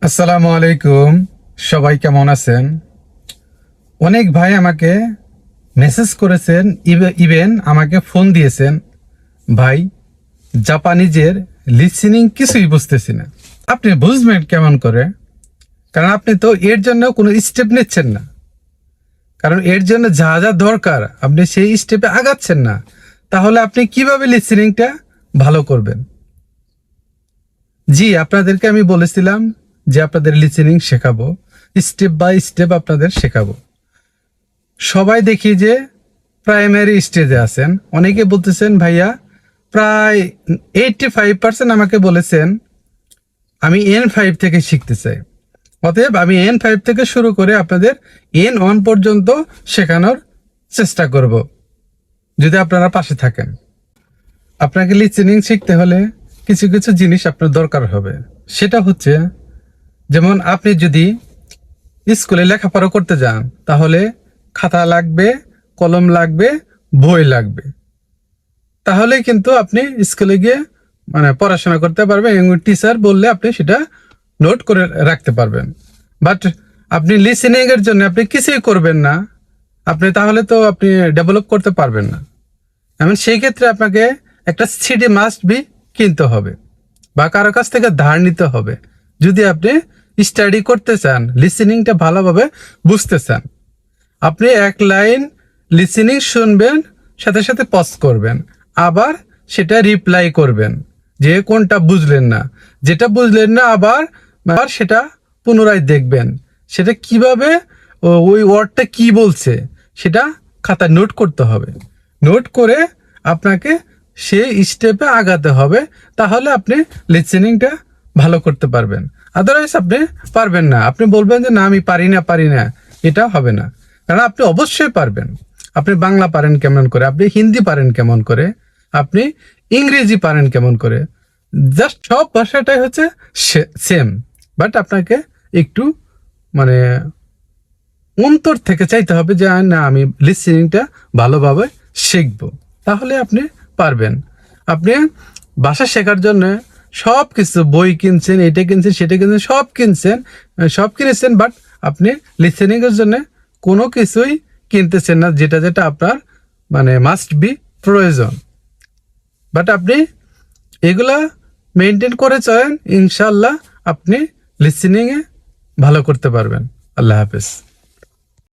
আসসালামু আলাইকুম। সবাই কেমন আছেন? অনেক ভাই আমাকে মেসেজ করেছেন, ইভেন আমাকে ফোন দিয়েছেন। ভাই, জাপানিজের লিসেনিং কিছুই বুঝতেছি না। আপনি বুঝবেন কেমন করে? কারণ আপনি তো এর জন্য কোনো স্টেপ নিচ্ছেন না। কারণ এর জন্য যা যা দরকার আপনি সেই স্টেপে আগাচ্ছেন না। তাহলে আপনি কিভাবে লিসেনিংটা ভালো করবেন? জি, আপনাদেরকে আমি বলেছিলাম যে আপনাদের লিসেনিং শেখাবো, স্টেপ বাই স্টেপ আপনাদের শেখাবো। সবাই দেখি যে প্রাইমারি স্টেজে আছেন। অনেকে বলতেছেন ভাইয়া, প্রায় 85% আমাকে বলেছেন আমি N5 থেকে শিখতে চাই। অতএব আমি N5 থেকে শুরু করে আপনাদের N1 পর্যন্ত শেখানোর চেষ্টা করব, যদি আপনারা পাশে থাকেন। আপনাকে লিসেনিং শিখতে হলে কিছু কিছু জিনিস আপনার দরকার হবে। সেটা হচ্ছে, যেমন আপনি যদি স্কুলে লেখাপড়া করতে যান, তাহলে খাতা লাগবে, কলম লাগবে, বই লাগবে। তাহলে কিন্তু আপনি স্কুলে গিয়ে পড়াশোনা করতে পারবেন এবং টিচার বললে আপনি সেটা নোট করে রাখতে পারবেন। বাট আপনি লিসেনিং এর জন্য আপনি কিছুই করবেন না, আপনি তাহলে তো আপনি ডেভেলপ করতে পারবেন না। এমন সেই ক্ষেত্রে আপনাকে একটা সিডি মাস্ট বি কিনতে হবে বা কারো কাছ থেকে ধার নিতে হবে, যদি আপনি স্টাডি করতে চান, লিসেনিংটা ভালোভাবে বুঝতে চান। আপনি এক লাইন লিসেনিং শুনবেন, সাথে সাথে পজ করবেন, আবার সেটা রিপ্লাই করবেন যে কোনটা বুঝলেন না। যেটা বুঝলেন না আবার আবার সেটা পুনরায় দেখবেন, সেটা কিভাবে, ওই ওয়ার্ডটা কি বলছে সেটা খাতায় নোট করতে হবে। নোট করে আপনাকে সেই স্টেপে আগাতে হবে, তাহলে আপনি লিসেনিংটা ভালো করতে পারবেন। আদারওয়াইজ আপনি পারবেন না। আপনি বলবেন যে না আমি পারি না, এটা হবে না। কারণ আপনি অবশ্যই পারবেন। আপনি বাংলা পারেন কেমন করে, আপনি হিন্দি পারেন কেমন করে, আপনি ইংরেজি পারেন কেমন করে, জাস্ট সব ভাষাটাই হচ্ছে সেম। বাট আপনাকে একটু মানে অন্তর থেকে চাইতে হবে যে না আমি লিসেনিংটা ভালোভাবে শিখবো, তাহলে আপনি পারবেন। আপনি ভাষা শেখার জন্য সব কিছু বই কিনছেন, এটা কিনছেন, সেটা কিনছেন, সব কিনেছেন, বাট আপনি লিসেনিং এর জন্য কোনো কিছুই কিনতেছেন না, যেটা যেটা আপনার মাস্ট বি প্রয়োজন। বাট আপনি এগুলা মেনটেন করে চলেন, ইনশাল্লাহ আপনি লিসেনিংয়ে ভালো করতে পারবেন। আল্লাহ হাফেজ।